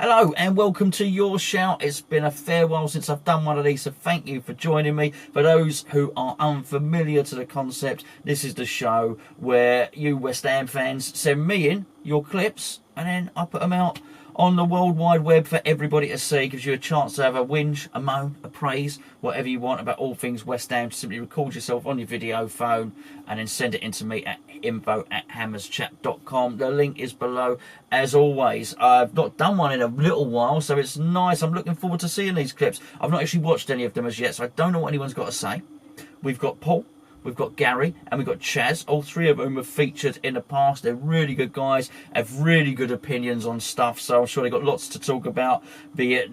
Hello and welcome to Your Shout. It's been a fair while since I've done one of these, so thank you for joining me. For those who are unfamiliar to the concept, this is the show where you West Ham fans send me in your clips and then I put them out on the World Wide Web for everybody to see. Gives you a chance to have a whinge, a moan, a praise, whatever you want about all things West Ham. Simply record yourself on your video phone and then send it in to me at info@hammerschat.com. The link is below as always. I've not done one in a little while, so it's nice. I'm looking forward to seeing these clips. I've not actually watched any of them as yet, so I don't know what anyone's got to say. We've got Paul, we've got Gary, and we've got Chaz. All three of them have featured in the past. They're really good guys, have really good opinions on stuff, so I'm sure they've got lots to talk about, be it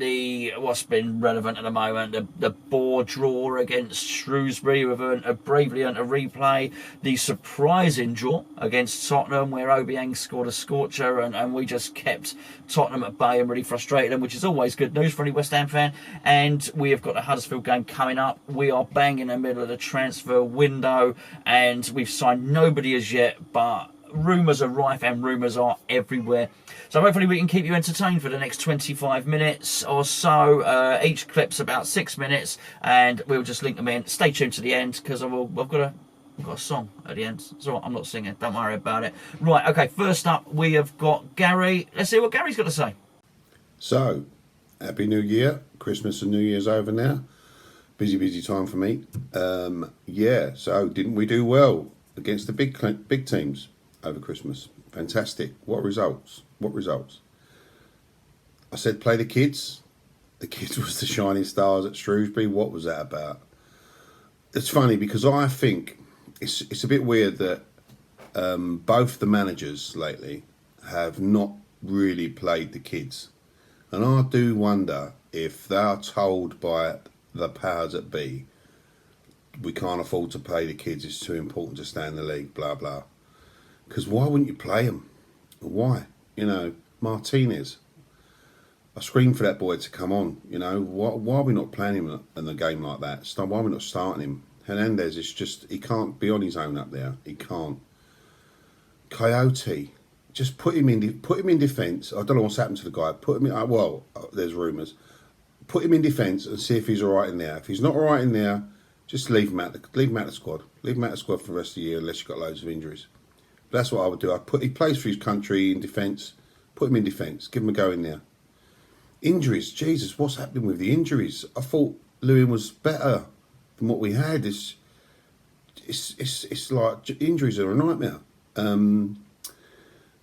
what's been relevant at the moment, the Boar draw against Shrewsbury with a bravely earned a replay, the surprising draw against Tottenham where Obiang scored a scorcher and we just kept Tottenham at bay and really frustrated them, which is always good news for any West Ham fan. And we have got the Huddersfield game coming up. We are bang in the middle of the transfer window and we've signed nobody as yet, but rumours are rife and rumours are everywhere. So hopefully we can keep you entertained for the next 25 minutes or so. Each clip's about 6 minutes and we'll just link them in. Stay tuned to the end because I've got a song at the end. So I'm not singing, don't worry about it. Right, okay, first up we have got Gary. Let's see what Gary's got to say. So, Happy New Year. Christmas and New Year's over now. Busy time for me. Yeah, so didn't we do well against the big teams over Christmas? Fantastic. What results? I said play the kids. The kids was the shining stars at Shrewsbury. What was that about? It's funny because I think it's a bit weird that both the managers lately have not really played the kids. And I do wonder if they are told by the powers that be, we can't afford to play the kids, it's too important to stay in the league, blah, blah. Because why wouldn't you play them? Why? You know, Martinez. I screamed for that boy to come on, you know. Why are we not playing him in a game like that? Why are we not starting him? Hernandez is just, he can't be on his own up there. He can't. Coyote, just put him in defence. I don't know what's happened to the guy. Put him in, well, there's rumours. Put him in defence and see if he's all right in there. If he's not all right in there, just leave him out the squad. Leave him out the squad for the rest of the year unless you've got loads of injuries. But that's what I would do. He plays for his country in defence. Put him in defence. Give him a go in there. Injuries, Jesus, what's happening with the injuries? I thought Lewin was better than what we had. It's like injuries are a nightmare.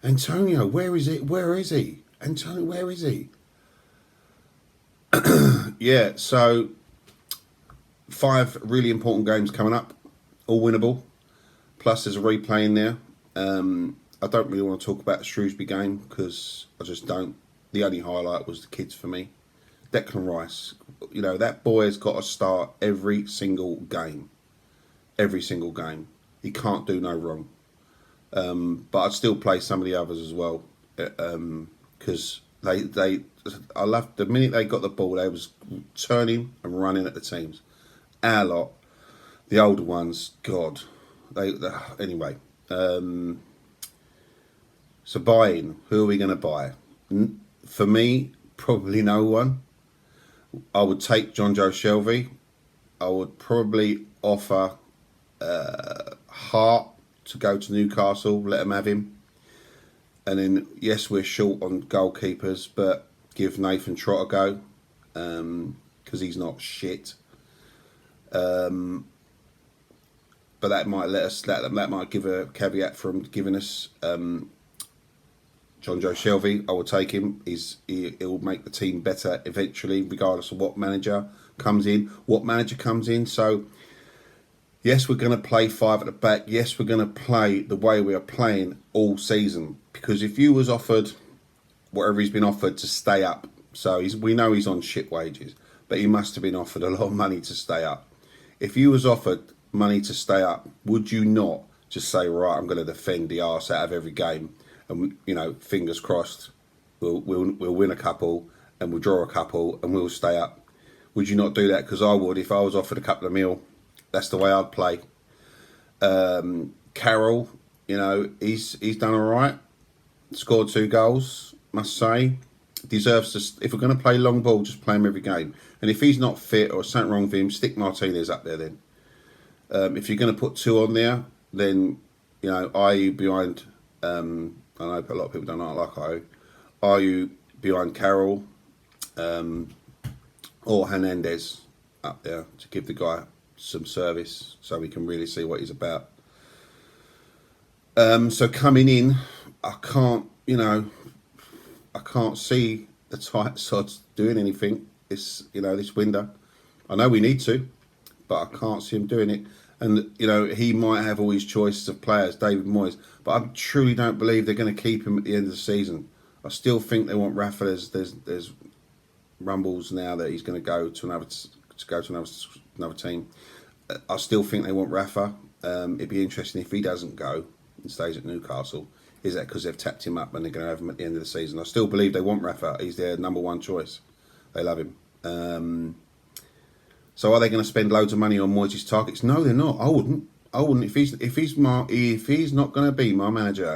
Antonio, where is it? Where is he? Antonio, where is he? Yeah, so 5 really important games coming up, all winnable. Plus there's a replay in there. I don't really want to talk about the Shrewsbury game because I just don't. The only highlight was the kids for me. Declan Rice, you know, that boy has got to start every single game. Every single game. He can't do no wrong. But I'd still play some of the others as well. Because I loved the minute they got the ball, they was turning and running at the teams. Our lot, the older ones, God, anyway. So buying, who are we going to buy? For me, probably no one. I would take John Joe Shelvey. I would probably offer Hart to go to Newcastle, let them have him. And then, yes, we're short on goalkeepers, but give Nathan Trott a go because he's not shit. But that might that might give a caveat from giving us John Joe Shelvey. I will take him. He'll make the team better eventually, regardless of what manager comes in. So, yes, we're going to play 5 at the back. Yes, we're going to play the way we are playing all season. Because if you was offered whatever he's been offered to stay up, so we know he's on shit wages, but he must have been offered a lot of money to stay up. If you was offered money to stay up, would you not just say, right, I'm going to defend the arse out of every game, and you know, fingers crossed, we'll win a couple and we'll draw a couple and we'll stay up? Would you not do that? Because I would if I was offered a couple of mil. That's the way I'd play. Carroll, you know, he's done all right. Scored 2 goals, must say. deserves to. If we're going to play long ball, just play him every game. And if he's not fit or something wrong with him, stick Martinez up there then. If you're going to put 2 on there, then Ayew behind. I know a lot of people don't like Ayew. Ayew behind Carroll, or Hernandez up there to give the guy some service so we can really see what he's about. So coming in, I can't see the tight sods doing anything this window. I know we need to, but I can't see him doing it. And he might have all his choices of players, David Moyes, but I truly don't believe they're going to keep him at the end of the season. I still think they want Rafa. There's rumbles now that he's going to go to another team. I still think they want Rafa. It'd be interesting if he doesn't go and stays at Newcastle. Is that because they've tapped him up and they're going to have him at the end of the season? I still believe they want Rafa. He's their number 1 choice. They love him. So are they going to spend loads of money on Moyes' targets? No, they're not. I wouldn't. If he's not going to be my manager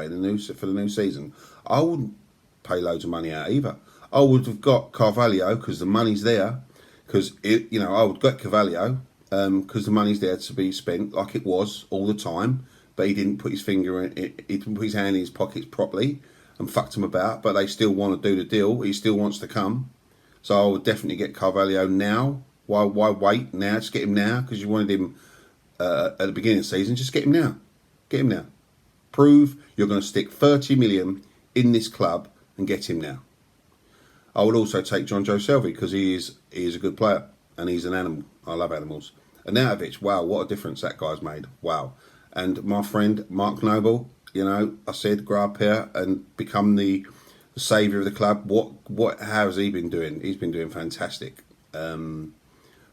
for the new season, I wouldn't pay loads of money out either. I would have got Carvalho because the money's there. Because I would get Carvalho because the money's there to be spent like it was all the time. But he didn't put his finger in it. He didn't put his hand in his pockets properly and fucked him about. But they still want to do the deal. He still wants to come. So I would definitely get Carvalho now. Why wait now? Just get him now because you wanted him at the beginning of the season. Just get him now. Get him now. Prove you're going to stick 30 million in this club and get him now. I would also take Gonzo Shelvey because he is a good player and he's an animal. I love animals. And Arnautovic, wow, what a difference that guy's made. Wow. And my friend Mark Noble, I said grow up here and become the saviour of the club. How has he been doing? He's been doing fantastic.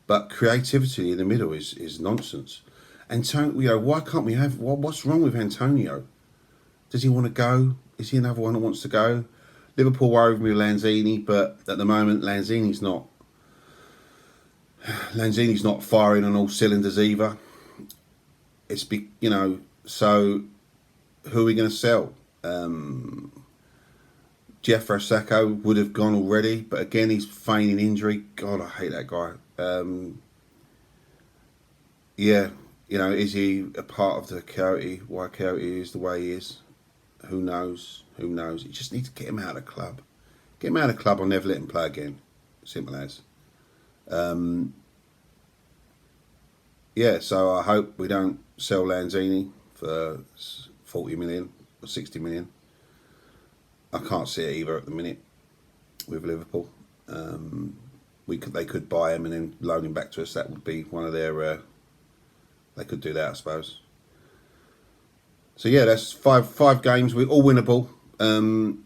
But creativity in the middle is nonsense. Antonio, why can't we have? What's wrong with Antonio? Does he want to go? Is he another one that wants to go? Liverpool worried me with Lanzini, but at the moment Lanzini's not firing on all cylinders either. So who are we going to sell? Jeffro Sacco would have gone already, but again he's feigning injury. God, I hate that guy. Is he a part of the Coyote? Why Coyote is the way he is? Who knows? You just need to get him out of the club. Get him out of the club or never let him play again. Simple as. So I hope we don't sell Lanzini for 40 million or 60 million. I can't see it either at the minute with Liverpool. They could buy him and then loan him back to us. That would be one of their. They could do that, I suppose. So yeah, that's five games. We're all winnable. Am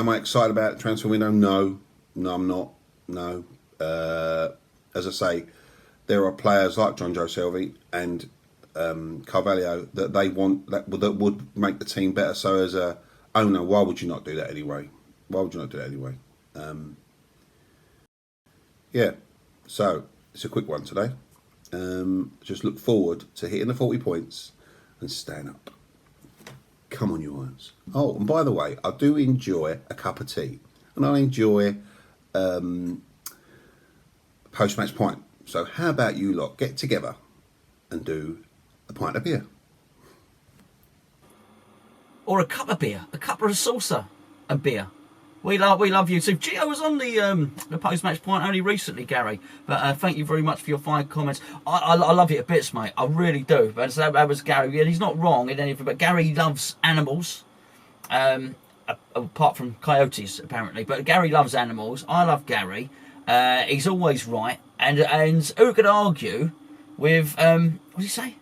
I excited about the transfer window? No, I'm not. No. As I say, there are players like Gonzo Shelvey and Carvalho that they want that would make the team better. So as a owner, why would you not do that anyway? So it's a quick one today. Just look forward to hitting the 40 points and staying up. Come on, you irons. Oh, and by the way, I do enjoy a cup of tea, and I enjoy post-match pint. So how about you lot get together and do a pint of beer? Or a cup of beer, a cup of salsa and beer. We love you too. Gio was on the post-match point only recently, Gary. But thank you very much for your fine comments. I love you to bits, mate. I really do. But that was Gary. And he's not wrong in anything. But Gary loves animals. Apart from coyotes, apparently. But Gary loves animals. I love Gary. He's always right. And who could argue with, what did he say?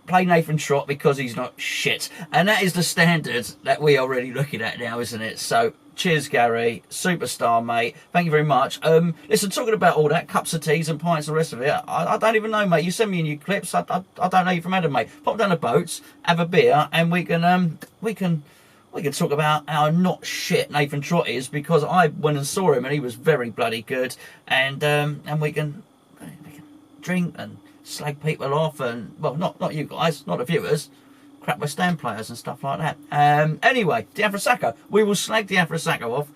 Play Nathan Trott because he's not shit. And that is the standard that we are really looking at now, isn't it? So, cheers, Gary. Superstar, mate. Thank you very much. Listen, talking about all that, cups of teas and pints and the rest of it, I don't even know, mate. You send me in your clips. I don't know you from Adam, mate. Pop down the boats, have a beer, and we can talk about how not shit Nathan Trott is, because I went and saw him and he was very bloody good. And we can drink and slag people off, and well, not you guys, not the viewers, crap West Ham players and stuff like that. Anyway, Diafra we will slag Diafra off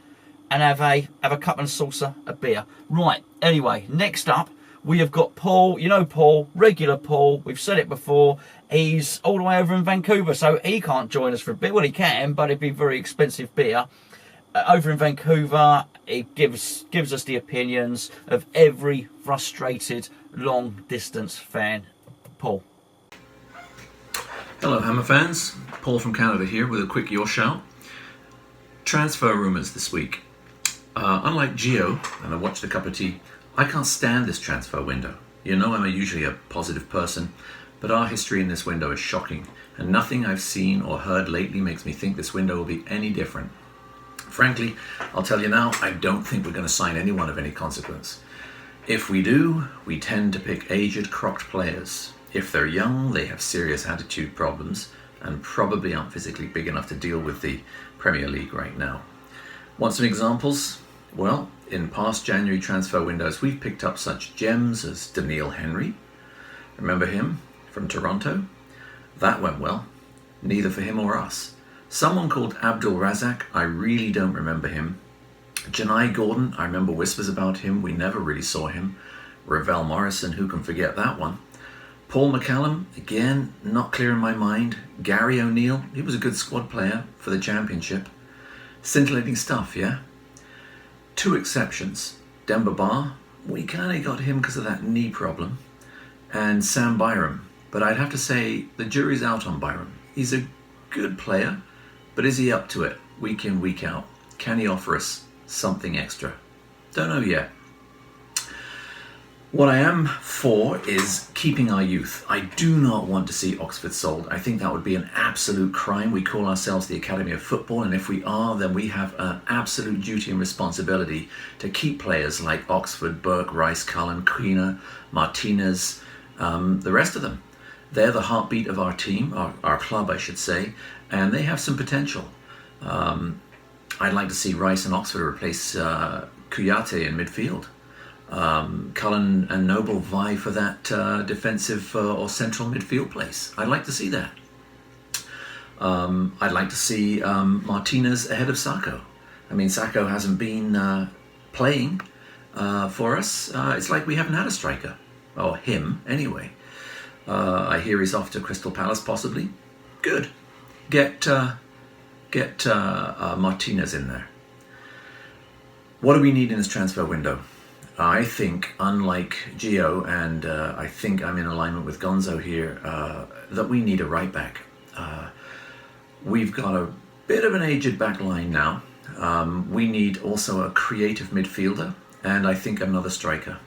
and have a cup and saucer of beer. Right, anyway, next up, we have got Paul. You know Paul, regular Paul. We've said it before. He's all the way over in Vancouver, so he can't join us for a bit. Well, he can, but it'd be very expensive beer. Over in Vancouver, he gives us the opinions of every frustrated long-distance fan. Paul. Hello Hammer fans, Paul from Canada here with a quick Your Shout. Transfer rumours this week. Unlike Gio, and I watched a cup of tea, I can't stand this transfer window. You know I'm usually a positive person, but our history in this window is shocking, and nothing I've seen or heard lately makes me think this window will be any different. Frankly, I'll tell you now, I don't think we're going to sign anyone of any consequence. If we do, we tend to pick aged, crocked players. If they're young, they have serious attitude problems and probably aren't physically big enough to deal with the Premier League right now. Want some examples? Well, in past January transfer windows, we've picked up such gems as Daniil Henry. Remember him from Toronto? That went well. Neither for him or us. Someone called Abdul Razak, I really don't remember him. Janai Gordon, I remember whispers about him. We never really saw him. Ravel Morrison, who can forget that one? Paul McCallum, again, not clear in my mind. Gary O'Neill, he was a good squad player for the championship. Scintillating stuff, yeah? Two exceptions. Demba Ba, we kind of got him because of that knee problem. And Sam Byram, but I'd have to say the jury's out on Byram. He's a good player, but is he up to it week in, week out? Can he offer us something extra? Don't know yet. What I am for is keeping our youth. I do not want to see Oxford sold. I think that would be an absolute crime. We call ourselves the Academy of Football, and if we are, then we have an absolute duty and responsibility to keep players like Oxford, Burke, Rice, Cullen, Quina, Martinez, the rest of them. They're the heartbeat of our team, our club, I should say, and they have some potential. I'd like to see Rice and Oxford replace Kouyaté in midfield. Cullen and Noble vie for that defensive or central midfield place. I'd like to see that. I'd like to see Martinez ahead of Sacco. I mean, Sacco hasn't been playing for us. It's like we haven't had a striker, or him anyway. I hear he's off to Crystal Palace possibly. Good. Get Martinez in there. What do we need in this transfer window? I think, unlike Gio, and I think I'm in alignment with Gonzo here, that we need a right back. We've got a bit of an aged back line now. We need also a creative midfielder, and I think another striker.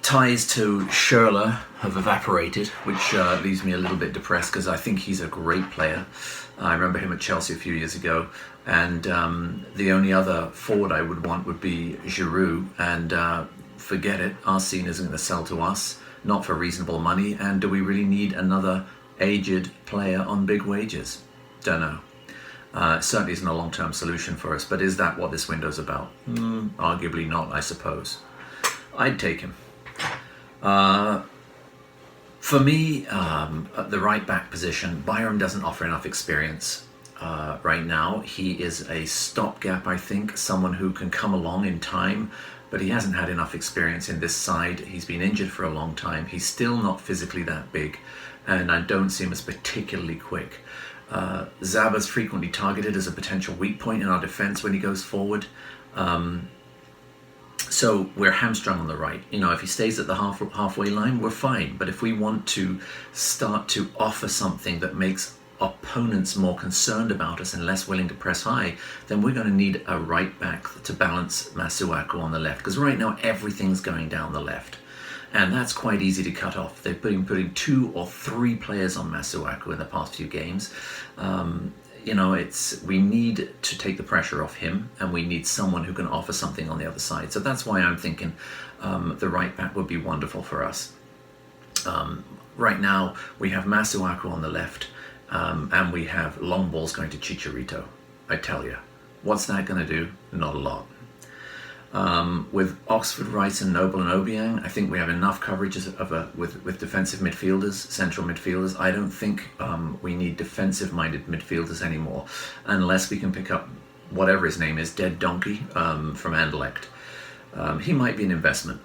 Ties to Schürrle have evaporated, which leaves me a little bit depressed because I think he's a great player. I remember him at Chelsea a few years ago, and the only other forward I would want would be Giroud, and forget it, Arsene isn't going to sell to us, not for reasonable money, and do we really need another aged player on big wages? Don't know. It certainly isn't a long-term solution for us, but is that what this window's about? Arguably not, I suppose. I'd take him. For me, at the right back position, Byram doesn't offer enough experience right now. He is a stopgap, I think, someone who can come along in time, but he hasn't had enough experience in this side. He's been injured for a long time. He's still not physically that big, and I don't see him as particularly quick. Zaba's frequently targeted as a potential weak point in our defence when he goes forward. So we're hamstrung on the right. If he stays at the halfway line, we're fine. But if we want to start to offer something that makes opponents more concerned about us and less willing to press high, then we're going to need a right back to balance Masuaku on the left. Because right now everything's going down the left. And that's quite easy to cut off. They've been putting 2 or 3 players on Masuaku in the past few games. We need to take the pressure off him, and we need someone who can offer something on the other side. So that's why I'm thinking the right back would be wonderful for us. Right now, we have Masuaku on the left, and we have long balls going to Chicharito. I tell you, what's that going to do? Not a lot. With Oxford, Rice and Noble and Obiang, I think we have enough coverage with defensive midfielders, central midfielders. I don't think we need defensive-minded midfielders anymore, unless we can pick up whatever his name is, Dead Donkey from Anderlecht. He might be an investment,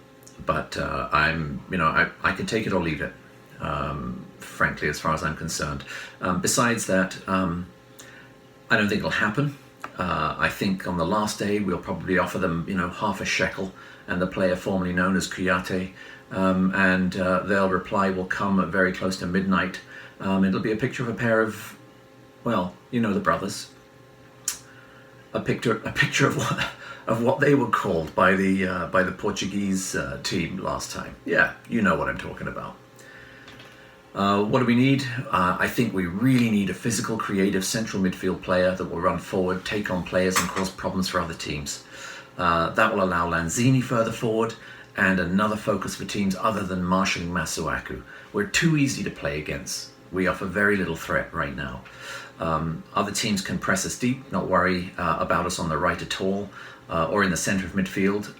but I can take it or leave it. Frankly, as far as I'm concerned. Besides that, I don't think it'll happen. I think on the last day we'll probably offer them, half a shekel and the player formerly known as Kuyate, and their reply will come at very close to midnight. It'll be a picture of a pair of, the brothers. A picture of what they were called by the Portuguese team last time. Yeah, you know what I'm talking about. What do we need? I think we really need a physical, creative central midfield player that will run forward, take on players and cause problems for other teams. That will allow Lanzini further forward and another focus for teams other than marshalling Masuaku. We're too easy to play against. We offer very little threat right now. Other teams can press us deep, not worry about us on the right at all, or in the centre of midfield.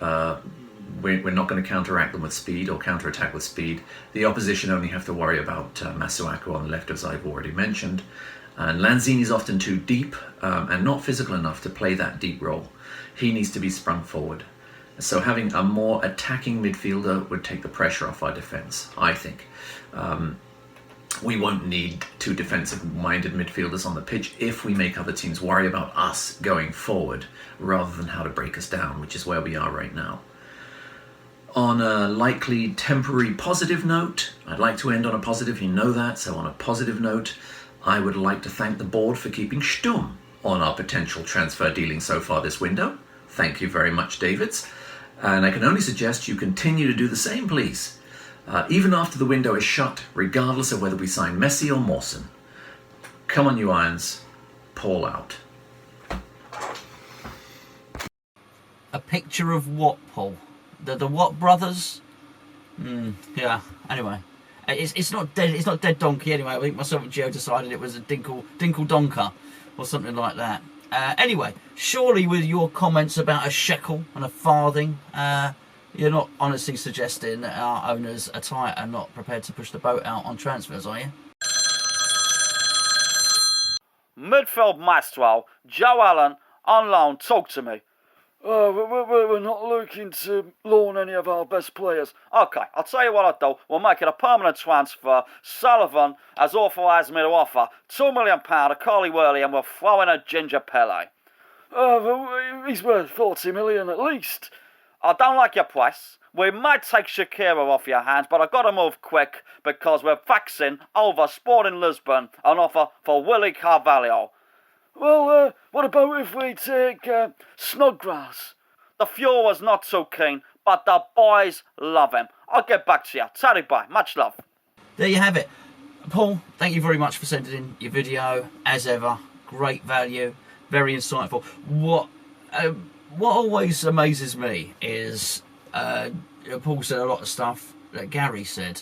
We're not going to counteract them with speed or counterattack with speed. The opposition only have to worry about Masuaku on the left, as I've already mentioned. And Lanzini is often too deep and not physical enough to play that deep role. He needs to be sprung forward. So having a more attacking midfielder would take the pressure off our defence, I think. We won't need two defensive-minded midfielders on the pitch if we make other teams worry about us going forward rather than how to break us down, which is where we are right now. On a likely temporary positive note, I'd like to end on a positive, you know that, so on a positive note, I would like to thank the board for keeping stum on our potential transfer dealing so far this window. Thank you very much, Davids. And I can only suggest you continue to do the same, please. Even after the window is shut, regardless of whether we sign Messi or Mawson. Come on, you Irons. Paul out. A picture of what, Paul? The Watt brothers? Yeah. Anyway, it's not dead. It's not Dead Donkey anyway. I think myself and Gio decided it was a Dinkle Donker or something like that. Anyway, surely with your comments about a shekel and a farthing, you're not honestly suggesting that our owners are tight and not prepared to push the boat out on transfers, are you? Midfield maestro, Joe Allen, on loan, talk to me. We're not looking to loan any of our best players. Okay, I'll tell you what I'll do. We'll make it a permanent transfer. Sullivan has authorised me to offer £2 million to Coley Worley, and we'll throw in a Ginger Pele. He's worth 40 million at least. I don't like your price. We might take Shakira off your hands, but I've got to move quick because we're faxing over Sporting Lisbon an offer for Willie Carvalho. Well, what about if we take Snodgrass? The Fuhrer's not so keen, but the boys love him. I'll get back to you. Tally bye. Much love. There you have it. Paul, thank you very much for sending in your video. As ever, great value, very insightful. What always amazes me is Paul said a lot of stuff that Gary said.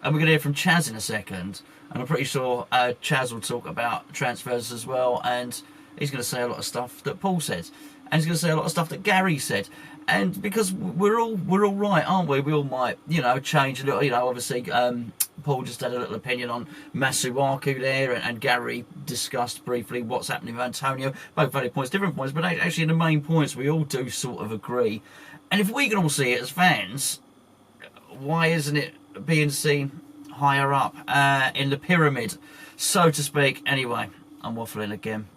And we're going to hear from Chaz in a second. And I'm pretty sure Chaz will talk about transfers as well. And he's going to say a lot of stuff that Paul said. And he's going to say a lot of stuff that Gary said. And because we're all right, aren't we? We all might, change a little. Obviously, Paul just had a little opinion on Masuaku there. And Gary discussed briefly what's happening with Antonio. Both valid points, different points. But actually, in the main points, we all do sort of agree. And if we can all see it as fans, why isn't it being seen higher up in the pyramid, so to speak? Anyway, I'm waffling again.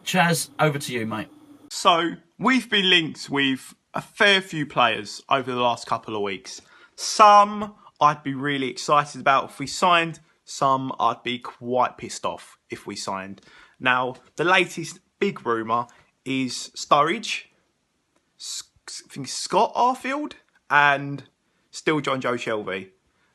Chaz, over to you, mate. So, we've been linked with a fair few players over the last couple of weeks. Some I'd be really excited about if we signed. Some I'd be quite pissed off if we signed. Now, the latest big rumour is Sturridge, I think Scott Arfield, and still John Joe Shelvey.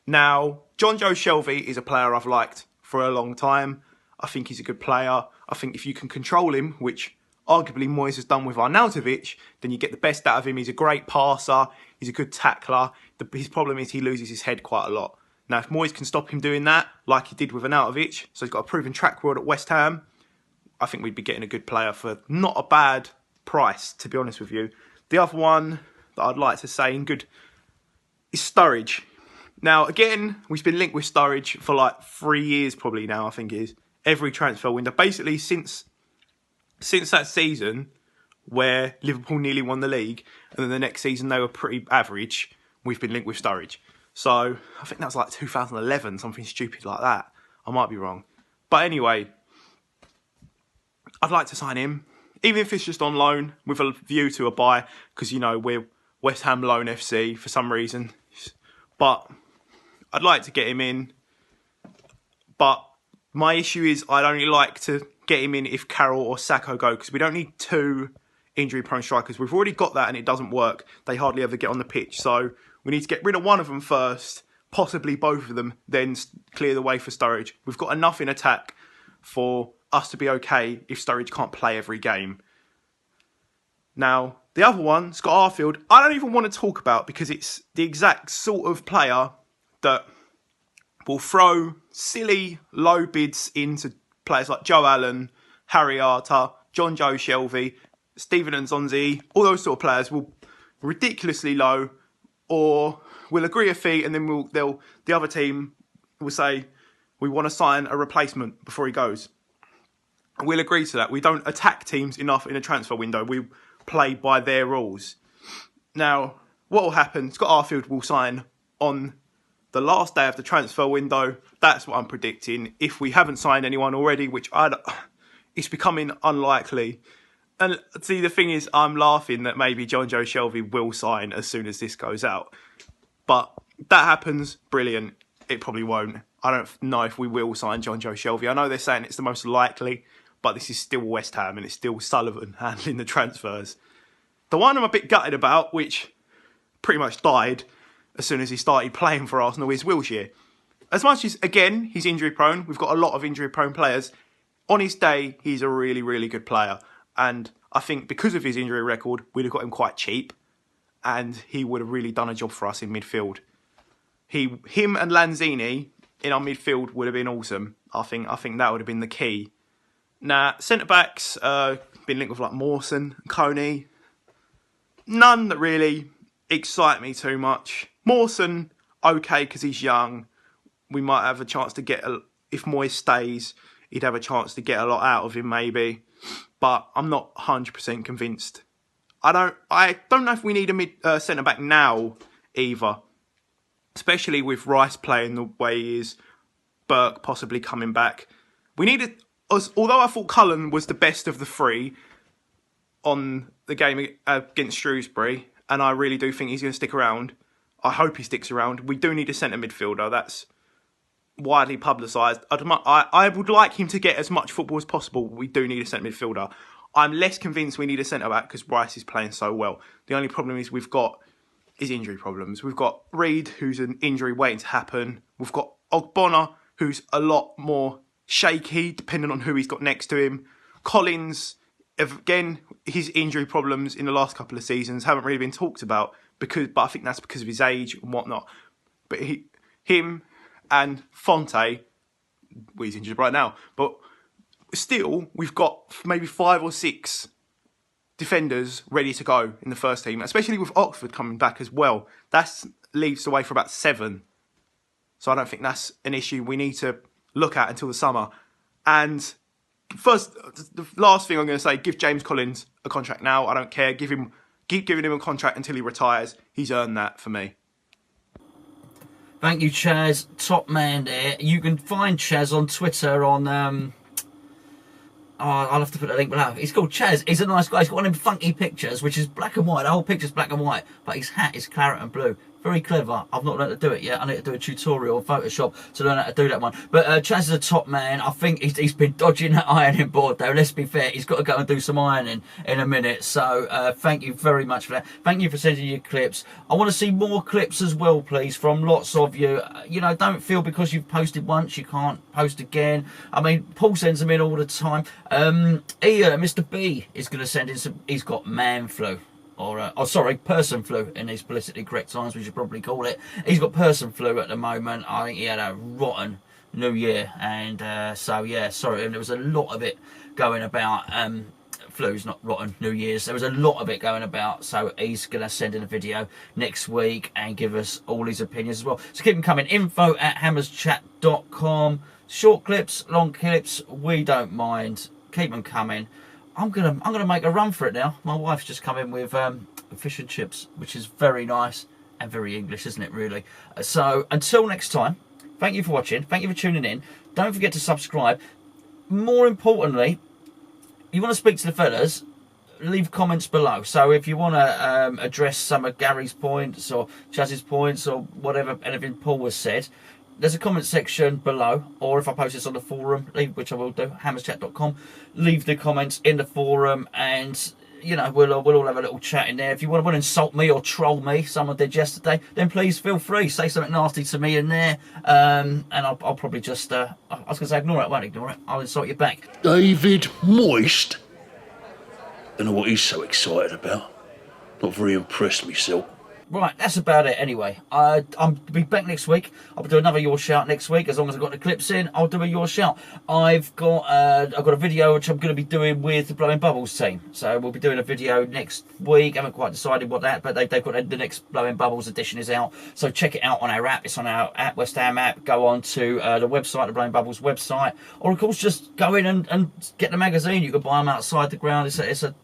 Now, John Joe Shelvey is a player I've liked for a long time. I think he's a good player. I think if you can control him, which arguably Moyes has done with Arnautovic, then you get the best out of him. He's a great passer. He's a good tackler. His problem is he loses his head quite a lot. Now, if Moyes can stop him doing that, like he did with Arnautovic, so he's got a proven track record at West Ham, I think we'd be getting a good player for not a bad price, to be honest with you. The other one that I'd like to say in good is Sturridge. Now, again, we've been linked with Sturridge for like 3 years probably now, I think it is. Every transfer window. Basically, since that season where Liverpool nearly won the league, and then the next season they were pretty average, we've been linked with Sturridge. So, I think that was like 2011, something stupid like that. I might be wrong. But anyway, I'd like to sign him, even if it's just on loan, with a view to a buy, because, you know, we're West Ham loan FC for some reason. But I'd like to get him in. But my issue is I'd only like to get him in if Carroll or Sacco go, because we don't need 2 injury-prone strikers. We've already got that and it doesn't work. They hardly ever get on the pitch. So we need to get rid of one of them first, possibly both of them, then clear the way for Sturridge. We've got enough in attack for us to be okay if Sturridge can't play every game. Now, the other one, Scott Arfield, I don't even want to talk about, because it's the exact sort of player that will throw silly low bids into players like Joe Allen, Harry Arter, John Joe Shelvey, Stephen Nzonzi. All those sort of players will ridiculously low, or will agree a fee, and then the other team will say, we want to sign a replacement before he goes. We'll agree to that. We don't attack teams enough in a transfer window. We play by their rules. Now, what will happen? Scott Arfield will sign on the last day of the transfer window. That's what I'm predicting. If we haven't signed anyone already, which it's becoming unlikely. And see, the thing is, I'm laughing that maybe John Joe Shelvey will sign as soon as this goes out. But that happens, brilliant. It probably won't. I don't know if we will sign John Joe Shelvey. I know they're saying it's the most likely, but this is still West Ham and it's still Sullivan handling the transfers. The one I'm a bit gutted about, which pretty much died as soon as he started playing for Arsenal, is Wilshere. As much as, again, he's injury prone, we've got a lot of injury prone players. On his day, he's a really, really good player. And I think because of his injury record, we'd have got him quite cheap, and he would have really done a job for us in midfield. Him and Lanzini in our midfield would have been awesome. I think that would have been the key. Now, centre-backs, been linked with like Mawson, Coney. None that really excite me too much. Mawson, okay, because he's young. We might have a chance to get, if Moyes stays, he'd have a chance to get a lot out of him maybe. But I'm not 100% convinced. I don't know if we need a centre-back now either. Especially with Rice playing the way he is, Burke possibly coming back. We needed, although I thought Cullen was the best of the 3 on the game against Shrewsbury, and I really do think he's going to stick around. I hope he sticks around. We do need a centre midfielder. That's widely publicised. I would like him to get as much football as possible. We do need a centre midfielder. I'm less convinced we need a centre-back because Rice is playing so well. The only problem is we've got his injury problems. We've got Reed, who's an injury waiting to happen. We've got Ogbonna, who's a lot more shaky, depending on who he's got next to him. Collins, again, his injury problems in the last couple of seasons haven't really been talked about, but I think that's because of his age and whatnot. But him and Fonte, well, he's injured right now, but still, we've got maybe 5 or 6 defenders ready to go in the first team, especially with Oxford coming back as well. That leaves the way for about 7. So I don't think that's an issue we need to look at until the summer. And first, the last thing I'm going to say, give James Collins a contract now. I don't care. Keep giving him a contract until he retires. He's earned that for me. Thank you, Chaz. Top man there. You can find Chaz on Twitter on... I'll have to put a link below. He's called Chaz. He's a nice guy. He's got one of them funky pictures, which is black and white. The whole picture's black and white, but his hat is claret and blue. Very clever. I've not learned to do it yet. I need to do a tutorial on Photoshop to learn how to do that one. But Chaz is a top man. I think he's been dodging that ironing board, though. Let's be fair. He's got to go and do some ironing in a minute. So thank you very much for that. Thank you for sending your clips. I want to see more clips as well, please, from lots of you. You know, don't feel because you've posted once you can't post again. I mean, Paul sends them in all the time. Mr. B is going to send in some... He's got man flu. Person flu in these politically correct times, we should probably call it. He's got person flu at the moment. I think he had a rotten New Year, and so yeah, sorry. And there was a lot of it going about flu's not rotten, New Year's. There was a lot of it going about, so he's going to send in a video next week and give us all his opinions as well. So keep them coming. info@hammerschat.com. Short clips, long clips, we don't mind. Keep them coming. I'm gonna make a run for it now. My wife's just come in with fish and chips, which is very nice and very English, isn't it, really? So until next time, thank you for watching. Thank you for tuning in. Don't forget to subscribe. More importantly, you want to speak to the fellas, leave comments below. So if you want to address some of Gary's points or Chaz's points or whatever, anything Paul has said, there's a comment section below, or if I post this on the forum, which I will do, hammerschat.com, leave the comments in the forum, and you know, we'll all have a little chat in there. If you want to insult me or troll me, someone did yesterday, then please feel free, say something nasty to me in there, and I'll probably just I was going to say ignore it. I won't ignore it, I'll insult you back. David Moist? Don't know what he's so excited about. Not very impressed myself. Right, that's about it anyway. I'll be back next week. I'll do another Your Shout next week. As long as I've got the clips in, I'll do a Your Shout. I've got a video which I'm going to be doing with the Blowing Bubbles team. So we'll be doing a video next week. I haven't quite decided what that, but they've got the next Blowing Bubbles edition is out. So check it out on our app. It's on our app, West Ham app. Go on to the website, the Blowing Bubbles website. Or, of course, just go in and get the magazine. You can buy them outside the ground. It's a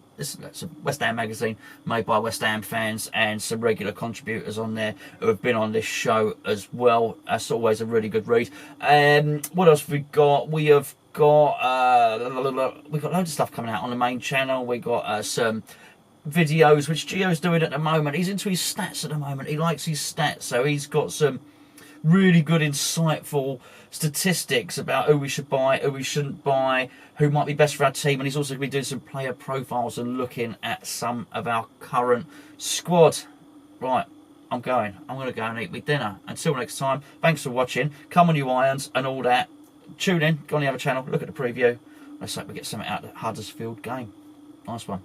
West Ham magazine made by West Ham fans and some regular contributors on there who have been on this show as well. That's always a really good read. What else have we got? We've got loads of stuff coming out on the main channel. We got some videos which Gio's doing at the moment. He's into his stats at the moment. He likes his stats, so he's got some really good, insightful statistics about who we should buy, who we shouldn't buy, who might be best for our team, and he's also going to be doing some player profiles and looking at some of our current squad. Right, I'm going to go and eat my dinner. Until next time, thanks for watching. Come on, you irons and all that. Tune in, go on the other channel, look at the preview. Let's hope we get something out of the Huddersfield game. Nice one.